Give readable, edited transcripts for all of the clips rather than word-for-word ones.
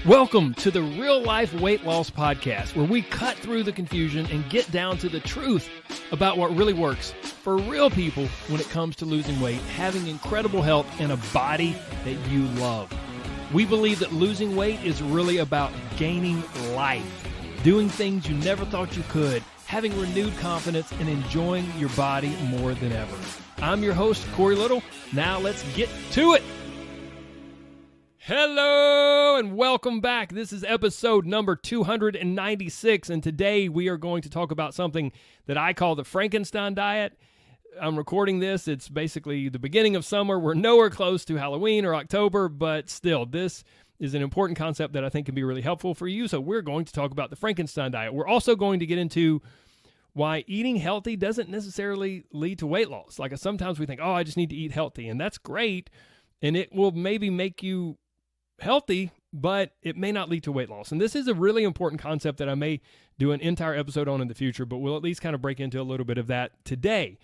Welcome to the Real Life Weight Loss Podcast, where we cut through the confusion and get down to the truth about what really works for real people when it comes to losing weight, having incredible health, and a body that you love. We believe that losing weight is really about gaining life, doing things you never thought you could, having renewed confidence, and enjoying your body more than ever. I'm your host, Corey Little. Now let's get to it. Hello and welcome back. This is episode number 296, and today we are going to talk about something that I call the Frankenstein Diet. I'm recording this. It's basically the beginning of summer. We're nowhere close to Halloween or October, but still, this is an important concept that I think can be really helpful for you. So we're going to talk about the Frankenstein Diet. We're also going to get into why eating healthy doesn't necessarily lead to weight loss. Like sometimes we think, I just need to eat healthy, and that's great, and it will maybe make you healthy, but it may not lead to weight loss. And this is a really important concept that I may do an entire episode on in the future, but we'll at least kind of break into a little bit of that today.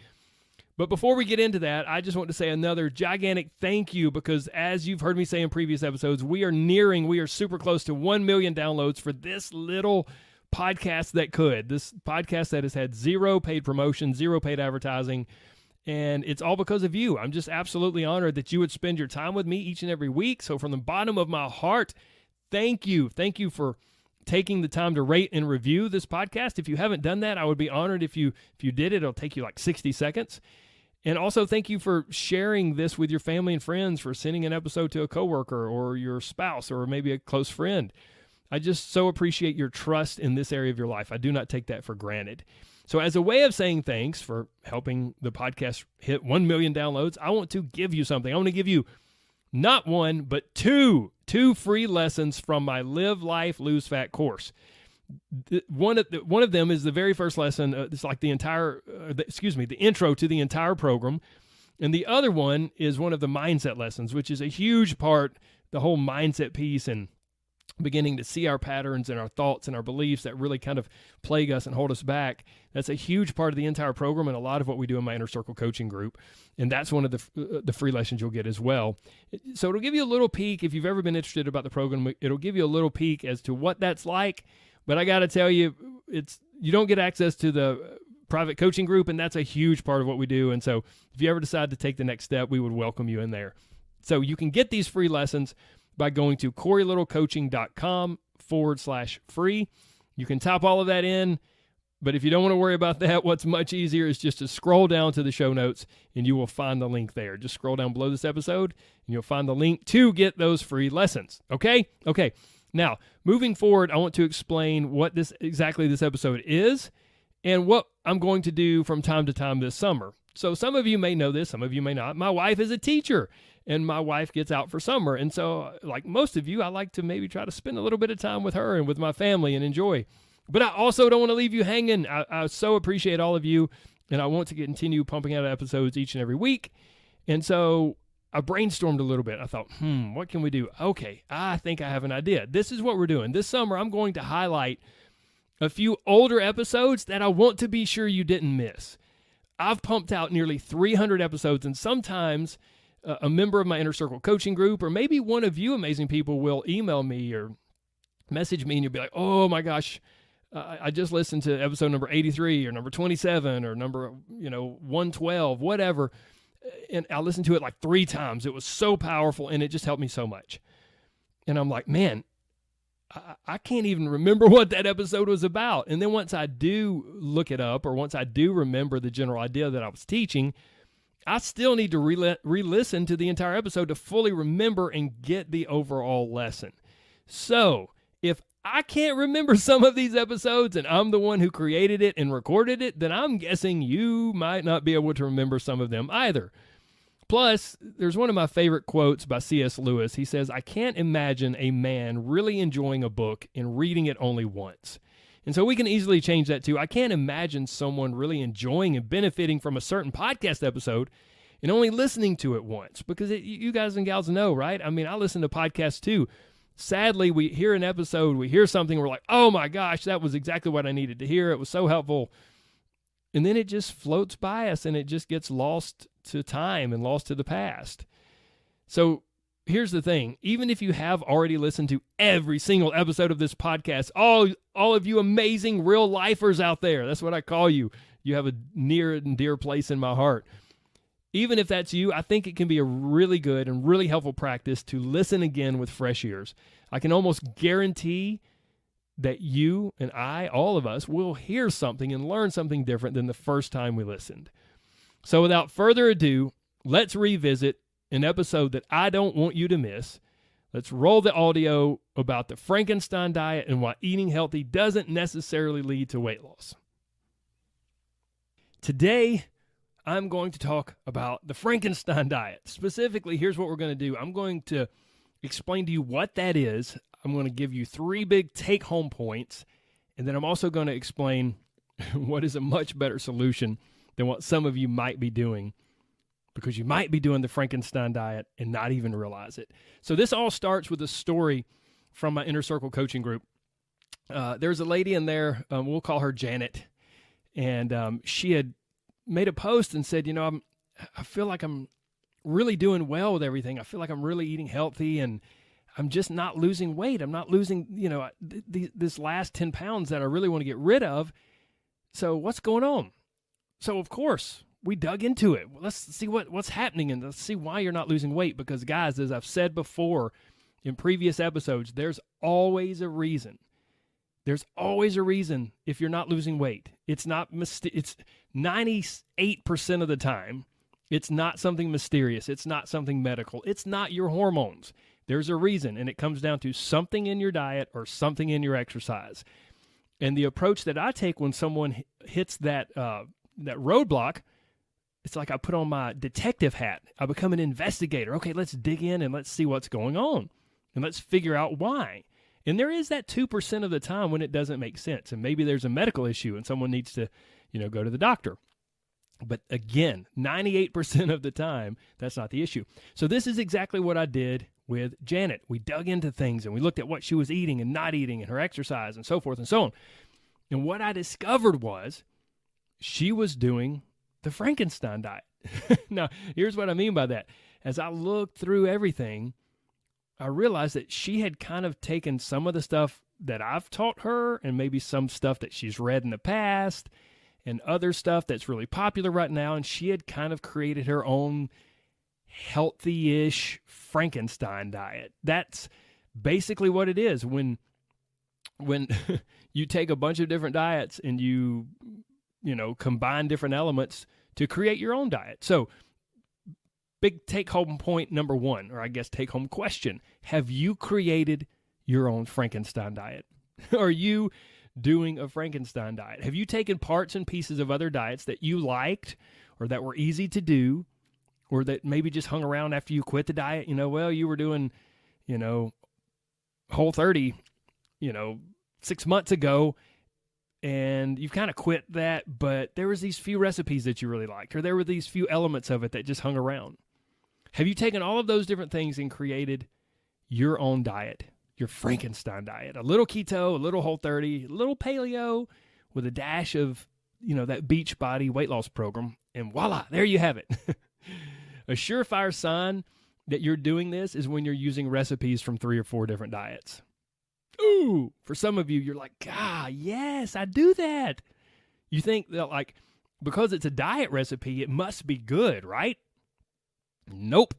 But before we get into that, I just want to say another gigantic thank you, because as you've heard me say in previous episodes, we are super close to 1 million downloads for this little podcast this podcast that has had zero paid promotion, zero paid advertising. And it's all because of you. I'm just absolutely honored that you would spend your time with me each and every week. So from the bottom of my heart, thank you. Thank you for taking the time to rate and review this podcast. If you haven't done that, I would be honored if you did it. It'll take you like 60 seconds. And also thank you for sharing this with your family and friends, for sending an episode to a coworker or your spouse or maybe a close friend. I just so appreciate your trust in this area of your life. I do not take that for granted. So as a way of saying thanks for helping the podcast hit 1 million downloads, I want to give you something. I want to give you not one, but two free lessons from my Live Life, Lose Fat course. One of them is the very first lesson. It's like the intro to the entire program. And the other one is one of the mindset lessons, which is a huge part, the whole mindset piece, and beginning to see our patterns and our thoughts and our beliefs that really kind of plague us and hold us back. That's a huge part of the entire program and a lot of what we do in my Inner Circle coaching group. And that's one of the free lessons you'll get as well. So it'll give you a little peek. If you've ever been interested about the program, it'll give you a little peek as to what that's like. But I got to tell you, you don't get access to the private coaching group, and that's a huge part of what we do. And so if you ever decide to take the next step, we would welcome you in there. So you can get these free lessons by going to CoreyLittleCoaching.com/free. You can type all of that in, but if you don't want to worry about that, what's much easier is just to scroll down to the show notes and you will find the link there. Just scroll down below this episode and you'll find the link to get those free lessons. Okay? Okay. Now, moving forward, I want to explain what this episode is and what I'm going to do from time to time this summer. So some of you may know this, some of you may not. My wife is a teacher, and my wife gets out for summer. And so, like most of you, I like to maybe try to spend a little bit of time with her and with my family and enjoy. But I also don't want to leave you hanging. I so appreciate all of you, and I want to continue pumping out episodes each and every week. And so I brainstormed a little bit. I thought, what can we do? Okay, I think I have an idea. This is what we're doing. This summer, I'm going to highlight a few older episodes that I want to be sure you didn't miss. I've pumped out nearly 300 episodes, and sometimes a member of my Inner Circle coaching group, or maybe one of you amazing people, will email me or message me, and you'll be like, oh my gosh, I just listened to episode number 83 or number 27 or number 112, whatever, and I listened to it like 3 times. It was so powerful, and it just helped me so much. And I'm like, man, I can't even remember what that episode was about. And then once I do look it up, or once I do remember the general idea that I was teaching, I still need to re-listen to the entire episode to fully remember and get the overall lesson. So if I can't remember some of these episodes and I'm the one who created it and recorded it, then I'm guessing you might not be able to remember some of them either. Plus, there's one of my favorite quotes by C.S. Lewis. He says, I can't imagine a man really enjoying a book and reading it only once. And so we can easily change that to, I can't imagine someone really enjoying and benefiting from a certain podcast episode and only listening to it once. Because you guys and gals know, right? I mean, I listen to podcasts too. Sadly, we hear an episode, we hear something, we're like, oh my gosh, that was exactly what I needed to hear. It was so helpful. And then it just floats by us and it just gets lost to time and lost to the past. So here's the thing. Even if you have already listened to every single episode of this podcast, all of you amazing real lifers out there, that's what I call you. You have a near and dear place in my heart. Even if that's you, I think it can be a really good and really helpful practice to listen again with fresh ears. I can almost guarantee that you and I, all of us, will hear something and learn something different than the first time we listened. So without further ado, let's revisit an episode that I don't want you to miss. Let's roll the audio about the Frankenstein diet and why eating healthy doesn't necessarily lead to weight loss. Today, I'm going to talk about the Frankenstein diet. Specifically, here's what we're going to do. I'm going to explain to you what that is. I'm going to give you 3 big take-home points, and then I'm also going to explain what is a much better solution than what some of you might be doing, because you might be doing the Frankenstein diet and not even realize it. So this all starts with a story from my Inner Circle coaching group. There's a lady in there, we'll call her Janet, and she had made a post and said, I feel like I'm really doing well with everything. I feel like I'm really eating healthy, and I'm just not losing weight. I'm not losing, this last 10 pounds that I really want to get rid of. So what's going on? So, of course, we dug into it. Let's see what's happening, and let's see why you're not losing weight. Because, guys, as I've said before in previous episodes, there's always a reason. There's always a reason if you're not losing weight. It's 98% of the time, it's not something mysterious. It's not something medical. It's not your hormones. There's a reason, and it comes down to something in your diet or something in your exercise. And the approach that I take when someone hits that roadblock, it's like I put on my detective hat. I become an investigator. Okay, let's dig in and let's see what's going on, and let's figure out why. And there is that 2% of the time when it doesn't make sense, and maybe there's a medical issue and someone needs to, go to the doctor. But again, 98% of the time, that's not the issue. So this is exactly what I did with Janet. We dug into things and we looked at what she was eating and not eating and her exercise and so forth and so on. And what I discovered was she was doing the Frankenstein diet. Now, here's what I mean by that. As I looked through everything, I realized that she had kind of taken some of the stuff that I've taught her and maybe some stuff that she's read in the past and other stuff that's really popular right now, and she had kind of created her own healthy-ish Frankenstein diet. That's basically what it is. When you take a bunch of different diets and you combine different elements to create your own diet. So, big take-home point number 1, or I guess take-home question: have you created your own Frankenstein diet? Are you doing a Frankenstein diet? Have you taken parts and pieces of other diets that you liked or that were easy to do, or that maybe just hung around after you quit the diet? You were doing, Whole30, 6 months ago, and you've kind of quit that, but there was these few recipes that you really liked, or there were these few elements of it that just hung around. Have you taken all of those different things and created your own diet, your Frankenstein diet? A little keto, a little Whole30, a little paleo, with a dash of, that Beachbody weight loss program, and voila, there you have it. A surefire sign that you're doing this is when you're using recipes from 3 or 4 different diets. Ooh, for some of you, you're like, yes, I do that. You think that, because it's a diet recipe, it must be good, right? Nope.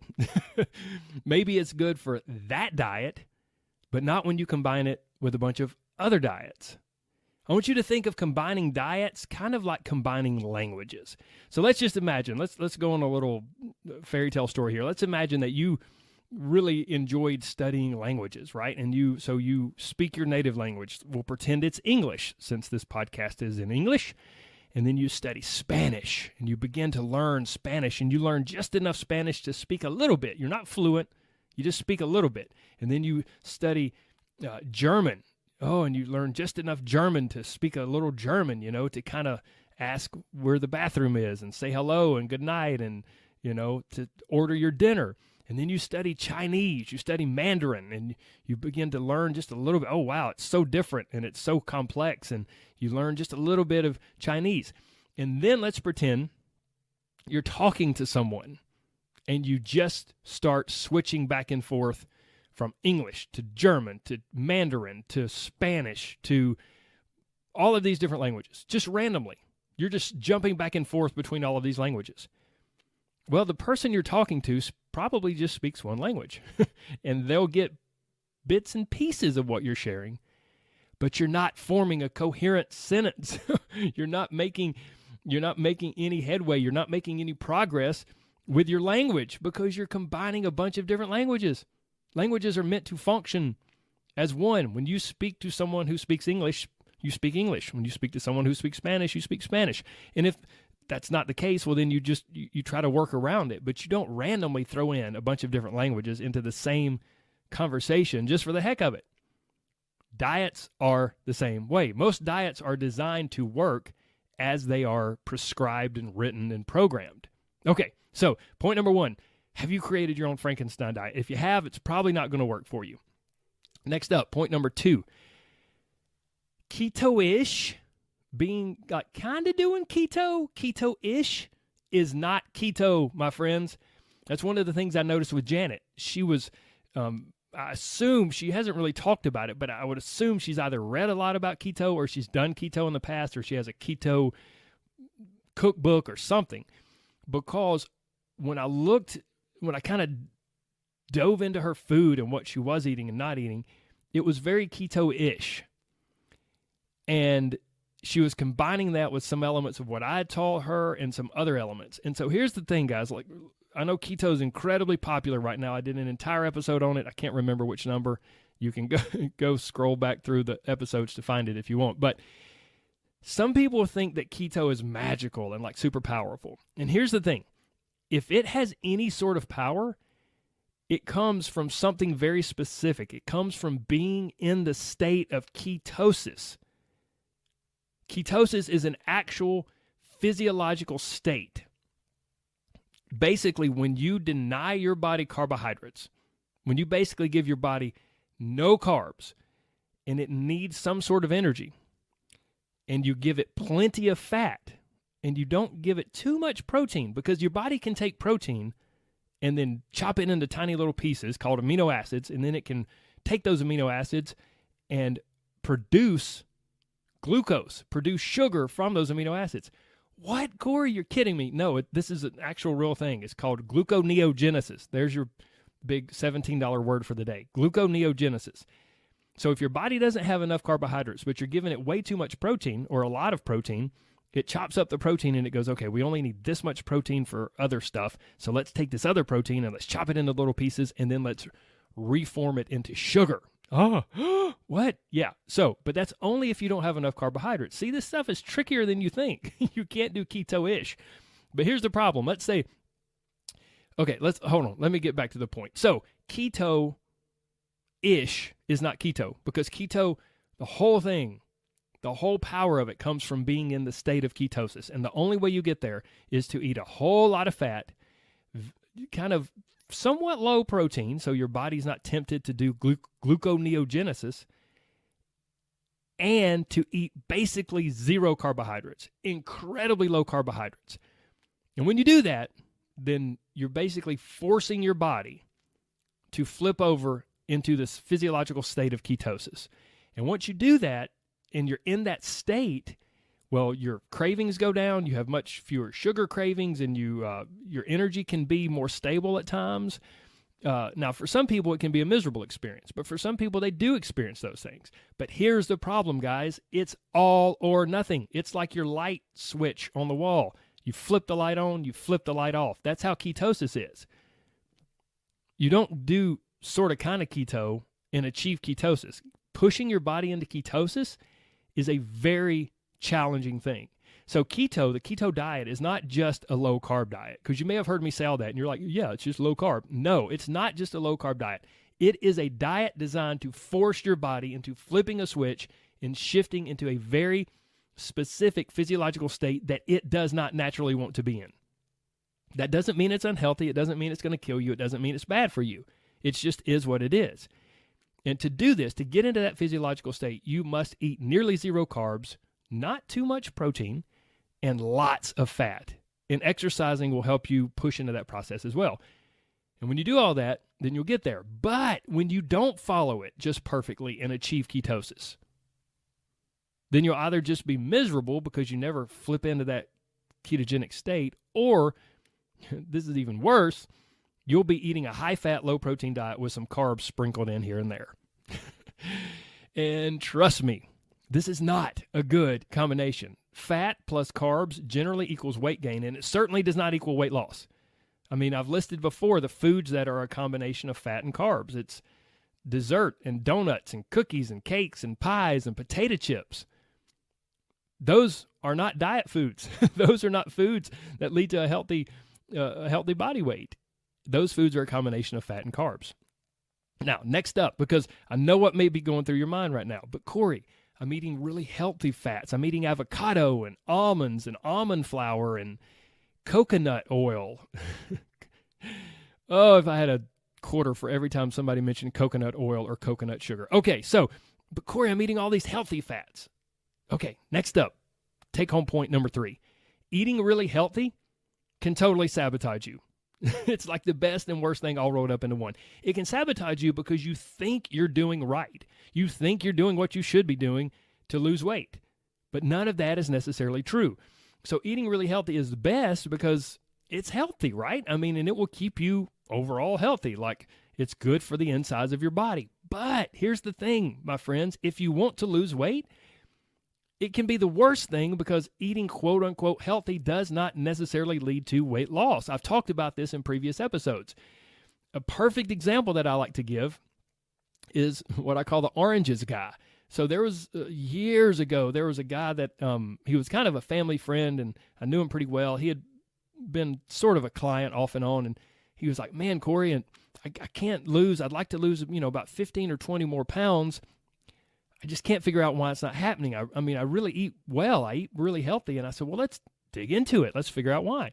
Maybe it's good for that diet, but not when you combine it with a bunch of other diets. I want you to think of combining diets kind of like combining languages. So let's just imagine, let's go on a little fairy tale story here. Let's imagine that you really enjoyed studying languages, right? And you speak your native language. We'll pretend it's English, since this podcast is in English. And then you study Spanish, and you begin to learn Spanish, and you learn just enough Spanish to speak a little bit. You're not fluent. You just speak a little bit. And then you study German. Oh, and you learn just enough German to speak a little German, to kind of ask where the bathroom is and say hello and good night and, to order your dinner. And then you study Chinese, you study Mandarin, and you begin to learn just a little bit. Oh, wow, it's so different and it's so complex, and you learn just a little bit of Chinese. And then let's pretend you're talking to someone and you just start switching back and forth from English to German to Mandarin to Spanish to all of these different languages, just randomly. You're just jumping back and forth between all of these languages. Well, the person you're talking to probably just speaks one language, and they'll get bits and pieces of what you're sharing, but you're not forming a coherent sentence. You're not making any headway. You're not making any progress with your language because you're combining a bunch of different languages. Languages are meant to function as one. When you speak to someone who speaks English, you speak English. When you speak to someone who speaks Spanish, you speak Spanish. And if that's not the case, well, then you try to work around it, but you don't randomly throw in a bunch of different languages into the same conversation just for the heck of it. Diets are the same way. Most diets are designed to work as they are prescribed and written and programmed. Okay, so point number 1, have you created your own Frankenstein diet? If you have, it's probably not going to work for you. Next up, point number 2, keto-ish, being like kind of doing keto-ish is not keto, my friends. That's one of the things I noticed with Janet. She was, I assume she hasn't really talked about it, but I would assume she's either read a lot about keto or she's done keto in the past or she has a keto cookbook or something. Because when I kind of dove into her food and what she was eating and not eating, it was very keto-ish. And she was combining that with some elements of what I had taught her and some other elements. And so here's the thing, guys. Like, I know keto is incredibly popular right now. I did an entire episode on it. I can't remember which number. You can go scroll back through the episodes to find it if you want. But some people think that keto is magical and like super powerful. And here's the thing. If it has any sort of power, it comes from something very specific. It comes from being in the state of ketosis. Ketosis is an actual physiological state. Basically, when you deny your body carbohydrates, when you basically give your body no carbs, and it needs some sort of energy, and you give it plenty of fat, and you don't give it too much protein, because your body can take protein and then chop it into tiny little pieces called amino acids, and then it can take those amino acids and produce glucose, produce sugar from those amino acids. What, Corey? You're kidding me. No, this is an actual real thing. It's called gluconeogenesis. There's your big $17 word for the day, gluconeogenesis. So if your body doesn't have enough carbohydrates, but you're giving it way too much protein or a lot of protein, it chops up the protein and it goes, okay, we only need this much protein for other stuff, so let's take this other protein and let's chop it into little pieces and then let's reform it into sugar. Oh, what? Yeah. So, but that's only if you don't have enough carbohydrates. See, this stuff is trickier than you think. You can't do keto-ish. But here's the problem. Let's say, okay, hold on. Let me get back to the point. So, keto-ish is not keto, because keto, the whole thing, the whole power of it comes from being in the state of ketosis. And the only way you get there is to eat a whole lot of fat, kind of somewhat low protein, so your body's not tempted to do gluconeogenesis, and to eat basically zero carbohydrates, incredibly low carbohydrates. And when you do that, then you're basically forcing your body to flip over into this physiological state of ketosis. And once you do that, and you're in that state, well, your cravings go down, you have much fewer sugar cravings, and your energy can be more stable at times. Now, for some people, it can be a miserable experience, but for some people, they do experience those things. But here's the problem, guys. It's all or nothing. It's like your light switch on the wall. You flip the light on, you flip the light off. That's how ketosis is. You don't do sort of kind of keto and achieve ketosis. Pushing your body into ketosis is a very challenging thing. So keto, the keto diet, is not just a low-carb diet, because you may have heard me say all that, and you're like, yeah, it's just low-carb. No, it's not just a low-carb diet. It is a diet designed to force your body into flipping a switch and shifting into a very specific physiological state that it does not naturally want to be in. That doesn't mean it's unhealthy. It doesn't mean it's going to kill you. It doesn't mean it's bad for you. It just is what it is. And to do this, to get into that physiological state, you must eat nearly zero carbs, not too much protein, and lots of fat. And exercising will help you push into that process as well. And when you do all that, then you'll get there. But when you don't follow it just perfectly and achieve ketosis, then you'll either just be miserable because you never flip into that ketogenic state, or, this is even worse, you'll be eating a high-fat, low-protein diet with some carbs sprinkled in here and there. And trust me, this is not a good combination. Fat plus carbs generally equals weight gain, and it certainly does not equal weight loss. I mean, I've listed before the foods that are a combination of fat and carbs. It's dessert and donuts and cookies and cakes and pies and potato chips. Those are not diet foods. Those are not foods that lead to a healthy body weight. Those foods are a combination of fat and carbs. Now, next up, because I know what may be going through your mind right now, but Corey, I'm eating really healthy fats. I'm eating avocado and almonds and almond flour and coconut oil. Oh, if I had a quarter for every time somebody mentioned coconut oil or coconut sugar. Okay, so, but Corey, I'm eating all these healthy fats. Okay, next up, take home point number 3. Eating really healthy can totally sabotage you. It's like the best and worst thing all rolled up into one. It can sabotage you because you think you're doing right. You think you're doing what you should be doing to lose weight. But none of that is necessarily true. So eating really healthy is the best because it's healthy, right? I mean, and it will keep you overall healthy. Like, it's good for the insides of your body. But here's the thing, my friends. If you want to lose weight, it can be the worst thing because eating quote-unquote healthy does not necessarily lead to weight loss. I've talked about this in previous episodes. A perfect example that I like to give is what I call the oranges guy. So there was, years ago, there was a guy that, he was kind of a family friend, and I knew him pretty well. He had been sort of a client off and on, and he was like, man, Corey, and I can't lose. I'd like to lose, about 15 or 20 more pounds. I just can't figure out why it's not happening. I mean, I really eat well. I eat really healthy. And I said, well, let's dig into it. Let's figure out why.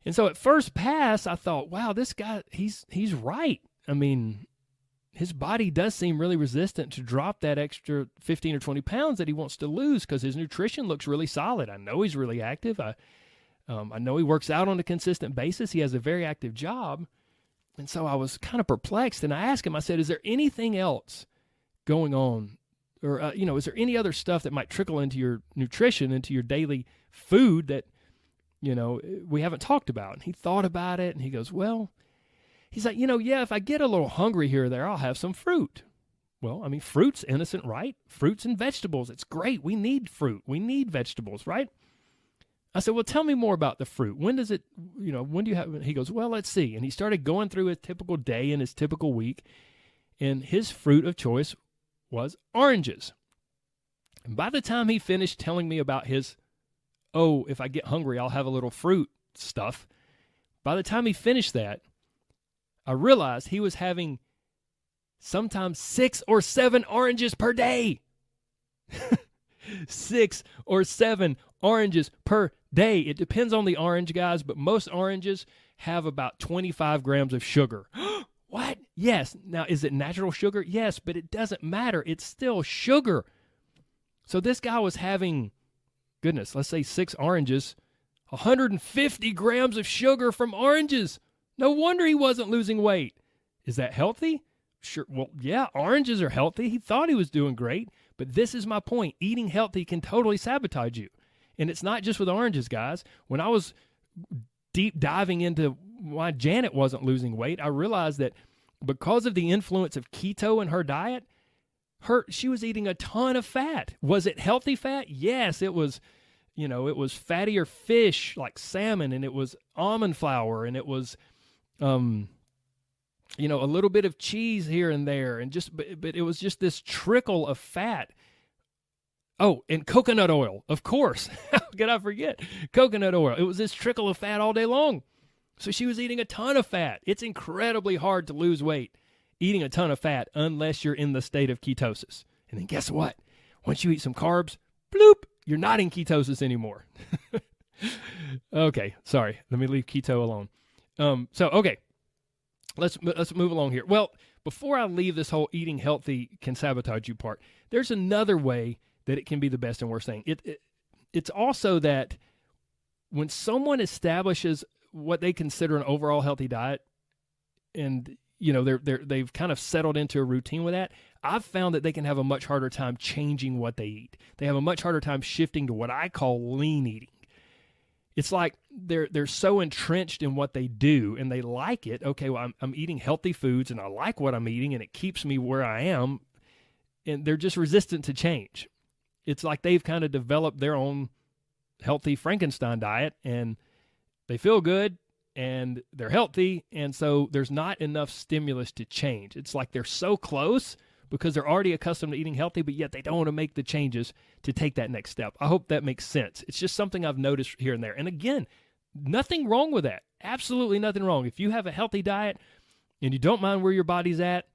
And so at first pass, I thought, wow, this guy, he's right. I mean, his body does seem really resistant to drop that extra 15 or 20 pounds that he wants to lose because his nutrition looks really solid. I know he's really active. I know he works out on a consistent basis. He has a very active job. And so I was kind of perplexed. And I asked him, I said, is there anything else going on, or is there any other stuff that might trickle into your nutrition, into your daily food that we haven't talked about? And he thought about it, and he goes, well, he's like, yeah, if I get a little hungry here or there, I'll have some fruit. Well, I mean, fruit's innocent, right? Fruits and vegetables, it's great. We need fruit. We need vegetables, right? I said, well, tell me more about the fruit. When does it, when do you have it? He goes, well, let's see. And he started going through his typical day and his typical week, and his fruit of choice was oranges. And by the time he finished telling me about his, if I get hungry, I'll have a little fruit stuff, by the time he finished that, I realized he was having sometimes 6 or 7 oranges per day. 6 or 7 oranges per day. It depends on the orange, guys, but most oranges have about 25 grams of sugar. What? Yes. Now, is it natural sugar? Yes, but it doesn't matter. It's still sugar. So this guy was having, let's say 6 oranges, 150 grams of sugar from oranges. No wonder he wasn't losing weight. Is that healthy? Sure. Well, yeah, oranges are healthy. He thought he was doing great, but this is my point. Eating healthy can totally sabotage you. And it's not just with oranges, guys. When I was deep diving into why Janet wasn't losing weight, I realized that because of the influence of keto in her diet, she was eating a ton of fat. Was it healthy fat? Yes, it was, it was fattier fish like salmon, and it was almond flour, and it was, a little bit of cheese here and there, and but it was just this trickle of fat. Oh, and coconut oil, of course. How could I forget? Coconut oil. It was this trickle of fat all day long. So she was eating a ton of fat. It's incredibly hard to lose weight eating a ton of fat unless you're in the state of ketosis. And then guess what? Once you eat some carbs, bloop, you're not in ketosis anymore. Okay, sorry. Let me leave keto alone. Okay, let's move along here. Well, before I leave this whole eating healthy can sabotage you part, there's another way that it can be the best and worst thing. It's also that when someone establishes what they consider an overall healthy diet, and they've kind of settled into a routine with that, I've found that they can have a much harder time changing what they eat. They have a much harder time shifting to what I call lean eating. It's like they're so entrenched in what they do and they like it. Okay, well, I'm eating healthy foods and I like what I'm eating and it keeps me where I am, and they're just resistant to change. It's like they've kind of developed their own healthy Frankenstein diet, and they feel good and they're healthy, and so there's not enough stimulus to change. It's like they're so close because they're already accustomed to eating healthy, but yet they don't want to make the changes to take that next step. I hope that makes sense. It's just something I've noticed here and there. And again, nothing wrong with that. Absolutely nothing wrong. If you have a healthy diet and you don't mind where your body's at,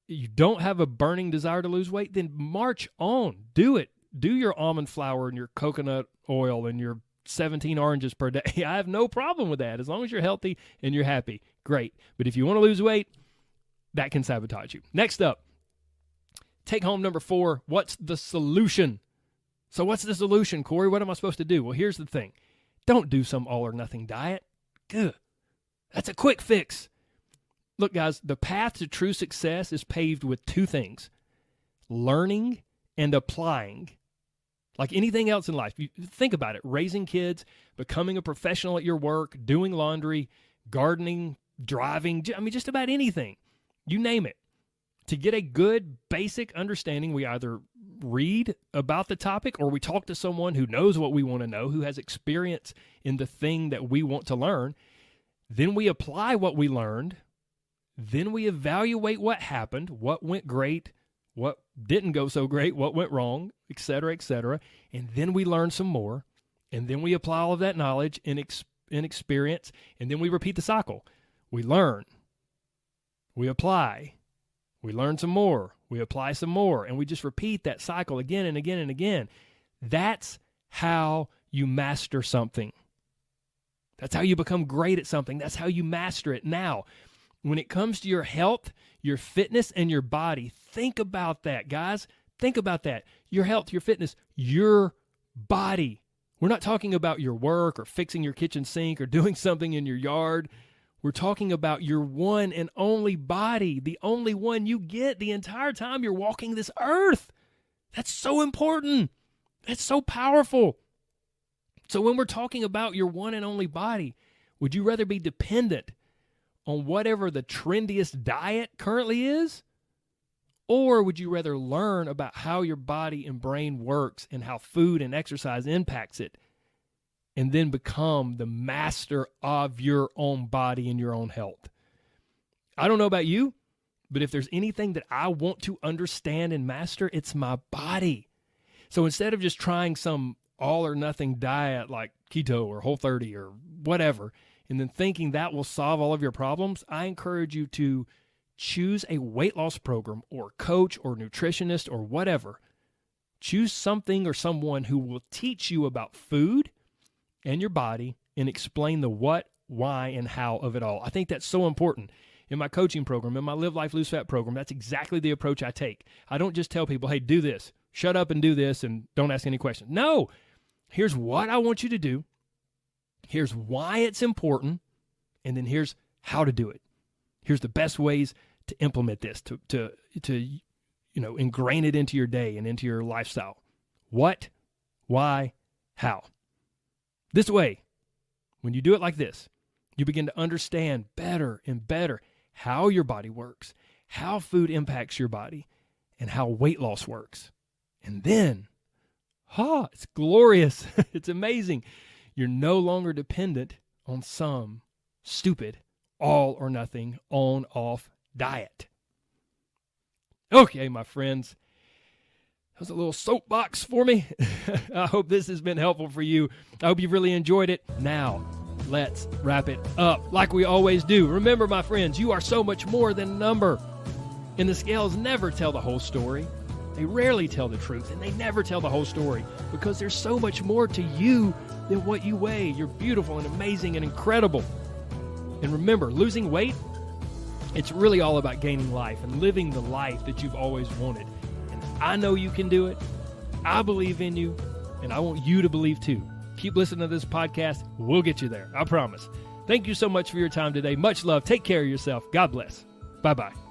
you don't have a burning desire to lose weight, then march on. Do it. Do your almond flour and your coconut oil and your 17 oranges per day. I have no problem with that. As long as you're healthy and you're happy, great. But if you want to lose weight, that can sabotage you. Next up, take home number 4, what's the solution? So what's the solution, Corey? What am I supposed to do? Well, here's the thing. Don't do some all-or-nothing diet. Good. That's a quick fix. Look, guys, the path to true success is paved with 2 things: learning and applying. Like anything else in life, you think about it. Raising kids, becoming a professional at your work, doing laundry, gardening, driving, just about anything. You name it. To get a good basic understanding, we either read about the topic or we talk to someone who knows what we want to know, who has experience in the thing that we want to learn. Then we apply what we learned. Then we evaluate what happened, what went great, what didn't go so great, what went wrong, et cetera, and then we learn some more, and then we apply all of that knowledge and experience, and then we repeat the cycle. We learn, we apply, we learn some more, we apply some more, and we just repeat that cycle again and again and again. That's how you master something. That's how you become great at something. That's how you master it. Now, when it comes to your health, your fitness, and your body, think about that, guys. Think about that. Your health, your fitness, your body. We're not talking about your work or fixing your kitchen sink or doing something in your yard. We're talking about your one and only body, the only one you get the entire time you're walking this earth. That's so important. That's so powerful. So when we're talking about your one and only body, would you rather be dependent on whatever the trendiest diet currently is? Or would you rather learn about how your body and brain works and how food and exercise impacts it, and then become the master of your own body and your own health? I don't know about you, but if there's anything that I want to understand and master, it's my body. So instead of just trying some all or nothing diet like keto or Whole30 or whatever, and then thinking that will solve all of your problems, I encourage you to choose a weight loss program or coach or nutritionist or whatever. Choose something or someone who will teach you about food and your body and explain the what, why, and how of it all. I think that's so important. In my coaching program, in my Live Life, Lose Fat program, that's exactly the approach I take. I don't just tell people, hey, do this, shut up and do this, and don't ask any questions. No, here's what I want you to do. Here's why it's important, and then here's how to do it. Here's the best ways to implement this, to ingrain it into your day and into your lifestyle. What, why, how. This way, when you do it like this, you begin to understand better and better how your body works, how food impacts your body, and how weight loss works. And then, it's glorious. It's amazing. You're no longer dependent on some stupid all or nothing on-off diet. Okay, my friends, that was a little soapbox for me. I hope this has been helpful for you. I hope you've really enjoyed it. Now, let's wrap it up like we always do. Remember, my friends, you are so much more than a number. And the scales never tell the whole story. They rarely tell the truth, and they never tell the whole story because there's so much more to you than what you weigh. You're beautiful and amazing and incredible. And remember, losing weight, it's really all about gaining life and living the life that you've always wanted. And I know you can do it. I believe in you, and I want you to believe too. Keep listening to this podcast. We'll get you there. I promise. Thank you so much for your time today. Much love. Take care of yourself. God bless. Bye-bye.